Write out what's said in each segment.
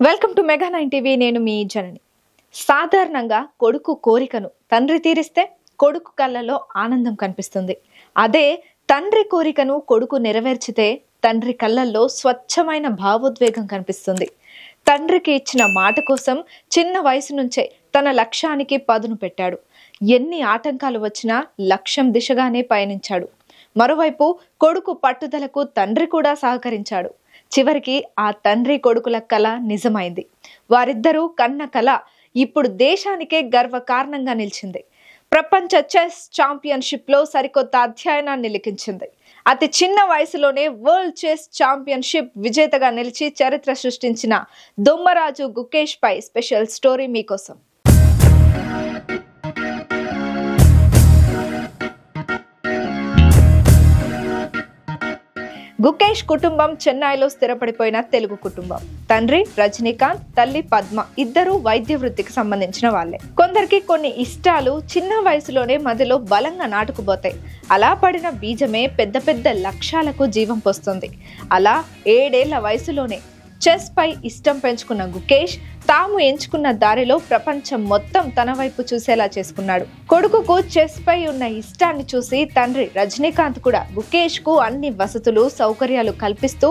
Welcome to mega 9 TV. నేను మీ జనని. సాధారణంగా కొడుకు కోరికను తండ్రి తీరిస్తే కొడుకు కళ్ళలో ఆనందం కనిపిస్తుంది. అదే తండ్రి కోరికను కొడుకు నెరవేర్చితే తండ్రి కళ్ళల్లో స్వచ్ఛమైన భావోద్వేగం కనిపిస్తుంది. తండ్రికి ఇచ్చిన మాట కోసం చిన్న వయసు నుంచే తన లక్ష్యానికి పదును పెట్టాడు. ఎన్ని ఆటంకాలు వచ్చినా లక్ష్యం దిశగానే పయనించాడు. మరోవైపు కొడుకు పట్టుదలకు తండ్రి కూడా సహకరించాడు. చివరికి ఆ తండ్రి కొడుకుల కల నిజమైంది. వారిద్దరూ కన్న కల ఇప్పుడు దేశానికే గర్వ కారణంగా నిలిచింది. ప్రపంచ చెస్ ఛాంపియన్షిప్ లో సరికొత్త అధ్యయనాన్ని లిఖించింది. అతి చిన్న వయసులోనే వరల్డ్ చెస్ ఛాంపియన్షిప్ విజేతగా నిలిచి చరిత్ర సృష్టించిన దొమ్మరాజు గుకేష్ పై స్పెషల్ స్టోరీ మీకోసం. గుకేష్ కుటుంబం చెన్నైలో స్థిరపడిపోయిన తెలుగు కుటుంబం. తండ్రి రజనీకాంత్, తల్లి పద్మ ఇద్దరు వైద్య వృత్తికి సంబంధించిన వాళ్లే. కొందరికి కొన్ని ఇష్టాలు చిన్న వయసులోనే మధ్యలో బలంగా నాటుకుపోతాయి. అలా పడిన బీజమే పెద్ద పెద్ద లక్ష్యాలకు జీవం పోస్తుంది. అలా 7 ఏళ్ల వయసులోనే చెస్ పై ఇష్టం పెంచుకున్న గుకేష్ తాము ఎంచుకున్న దారిలో ప్రపంచం మొత్తం తన వైపు చూసేలా చేసుకున్నాడు. కొడుకుకు చెస్ పై ఉన్న ఇష్టాన్ని చూసి తండ్రి రజనీకాంత్ కూడా గుకేష్ కు అన్ని వసతులు సౌకర్యాలు కల్పిస్తూ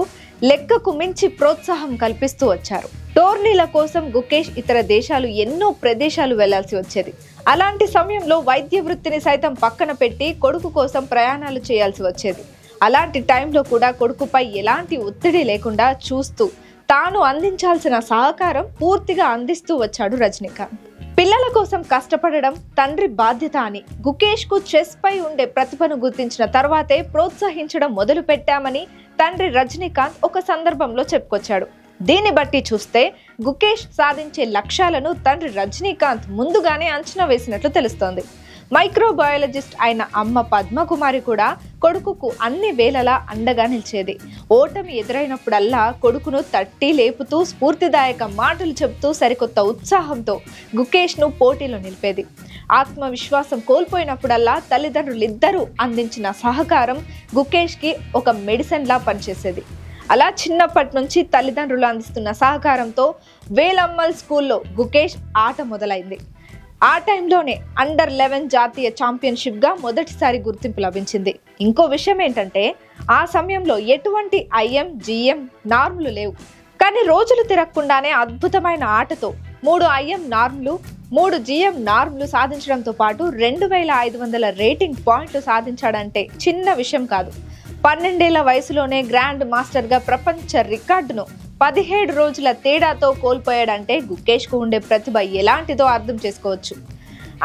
లెక్కకు మించి ప్రోత్సాహం కల్పిస్తూ వచ్చారు. టోర్నీల కోసం గుకేష్ ఇతర దేశాలు ఎన్నో ప్రదేశాలు వెళ్లాల్సి వచ్చేది. అలాంటి సమయంలో వైద్య వృత్తిని సైతం పక్కన పెట్టి కొడుకు కోసం ప్రయాణాలు చేయాల్సి వచ్చేది. అలాంటి టైంలో కూడా కొడుకుపై ఎలాంటి ఒత్తిడి లేకుండా చూస్తూ తాను అందించాల్సిన సహకారం పూర్తిగా అందిస్తూ వచ్చాడు రజనీకాంత్. పిల్లల కోసం కష్టపడడం తండ్రి బాధ్యత అని గుకేష్ కు చెస్ పై ఉండే ప్రతిభను గుర్తించిన తర్వాతే ప్రోత్సహించడం మొదలు పెట్టామని తండ్రి రజనీకాంత్ ఒక సందర్భంలో చెప్పుకొచ్చాడు. దీన్ని బట్టి చూస్తే గుకేష్ సాధించే లక్ష్యాలను తండ్రి రజనీకాంత్ ముందుగానే అంచనా వేసినట్లు తెలుస్తోంది. మైక్రోబయాలజిస్ట్ అయిన అమ్మ పద్మకుమారి కూడా కొడుకుకు అన్ని వేళలా అండగా నిలిచేది. ఓటమి ఎదురైనప్పుడల్లా కొడుకును తట్టి లేపుతూ స్ఫూర్తిదాయక మాటలు చెబుతూ సరికొత్త ఉత్సాహంతో గుకేష్ ను పోటీలో నిలిపేది. ఆత్మవిశ్వాసం కోల్పోయినప్పుడల్లా తల్లిదండ్రులిద్దరూ అందించిన సహకారం గుకేష్ కి ఒక మెడిసిన్ లా పనిచేసేది. అలా చిన్నప్పటి నుంచి తల్లిదండ్రులు అందిస్తున్న సహకారంతో వేలమ్మల్ స్కూల్లో గుకేష్ ఆట మొదలైంది. ఆ టైంలోనే అండర్ 11 జాతీయ ఛాంపియన్షిప్ గా మొదటిసారి గుర్తింపు లభించింది. ఇంకో విషయం ఏంటంటే ఆ సమయంలో ఎటువంటి IM, GM నార్ములు లేవు. కానీ రోజులు తిరగకుండానే అద్భుతమైన ఆటతో 3 IM నార్ములు, 3 GM నార్ములు సాధించడంతో పాటు 2500 రేటింగ్ పాయింట్లు సాధించాడంటే చిన్న విషయం కాదు. 12 ఏళ్ల వయసులోనే గ్రాండ్ మాస్టర్ గా ప్రపంచ రికార్డును 17 రోజుల తేడాతో కోల్పోయాడంటే గుకేష్ కు ఉండే ప్రతిభ ఎలాంటిదో అర్థం చేసుకోవచ్చు.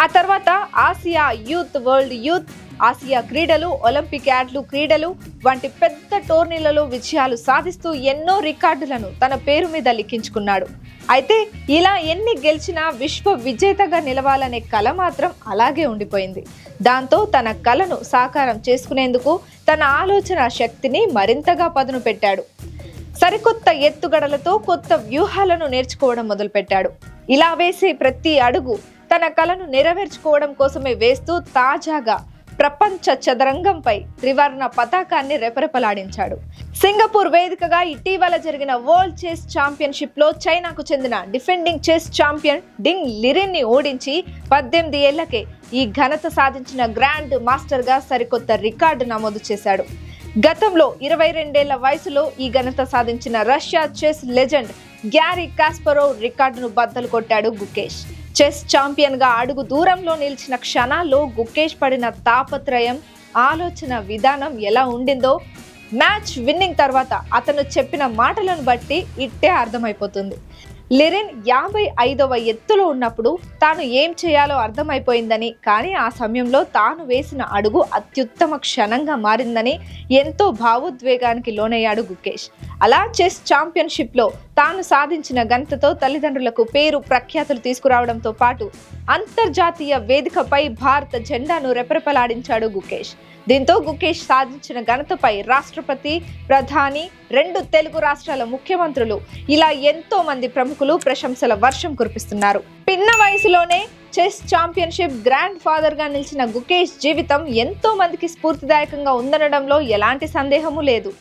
ఆ తర్వాత Asia youth, world youth, Asia క్రీడలు, ఒలింపిక్ యాడ్లు క్రీడలు వంటి పెద్ద టోర్నీలలో విజయాలు సాధిస్తూ ఎన్నో రికార్డులను తన పేరు మీద లిఖించుకున్నాడు. అయితే ఇలా ఎన్ని గెలిచినా విశ్వ విజేతగా నిలవాలనే కల మాత్రం అలాగే ఉండిపోయింది. దాంతో తన కలను సాకారం చేసుకునేందుకు తన ఆలోచన శక్తిని మరింతగా పదును పెట్టాడు. సరికొత్త ఎత్తుగడలతో కొత్త వ్యూహాలను నేర్చుకోవడం మొదలుపెట్టాడు. ఇలా వేసే ప్రతి అడుగు తన కలను నెరవేర్చుకోవడం కోసమే వేస్తూ తాజాగా ప్రపంచ చదరంగంపై త్రివర్ణ పతాకాన్ని రెపరెపలాడించాడు. సింగపూర్ వేదికగా ఇటీవల జరిగిన వరల్డ్ చెస్ ఛాంపియన్షిప్ లో చైనాకు చెందిన డిఫెండింగ్ చెస్ ఛాంపియన్ డింగ్ లిరిన్ ని ఓడించి 18 ఏళ్లకే ఈ ఘనత సాధించిన గ్రాండ్ మాస్టర్ గా సరికొత్త రికార్డు నమోదు చేశాడు. గతంలో 22 ఏళ్ల వయసులో ఈ ఘనత సాధించిన Russia chess legend Gary Kasparov రికార్డును బద్దలు కొట్టాడు గుకేష్. చెస్ ఛాంపియన్ గా అడుగు దూరంలో నిలిచిన క్షణాల్లో గుకేష్ పడిన తాపత్రయం, ఆలోచన విధానం ఎలా ఉండిందో మ్యాచ్ విన్నింగ్ తర్వాత అతను చెప్పిన మాటలను బట్టి ఇట్టే అర్థమైపోతుంది. లిరిన్ 55వ ఎత్తులో ఉన్నప్పుడు తాను ఏం చేయాలో అర్థమైపోయిందని, కానీ ఆ సమయంలో తాను వేసిన అడుగు అత్యుత్తమ క్షణంగా మారిందని ఎంతో భావోద్వేగానికి లోనయ్యాడు గుకేష్. అలా చెస్ ఛాంపియన్షిప్ లో తాను సాధించిన ఘనతతో తల్లిదండ్రులకు పేరు ప్రఖ్యాతులు తీసుకురావడంతో పాటు అంతర్జాతీయ వేదికపై భారత జెండాను రెపరెపలాడించాడు గుకేష్. దీంతో గుకేష్ సాధించిన ఘనతపై రాష్ట్రపతి, ప్రధాని, 2 తెలుగు రాష్ట్రాల ముఖ్యమంత్రులు ఇలా ఎంతో మంది ప్రముఖులు ప్రశంసల వర్షం కురిపిస్తున్నారు. పిన్న వయసులోనే చెస్ ఛాంపియన్షిప్ గ్రాండ్ ఫాదర్ గా నిలిచిన గుకేష్ జీవితం ఎంతో మందికి స్ఫూర్తిదాయకంగా ఉందనడంలో ఎలాంటి సందేహము లేదు.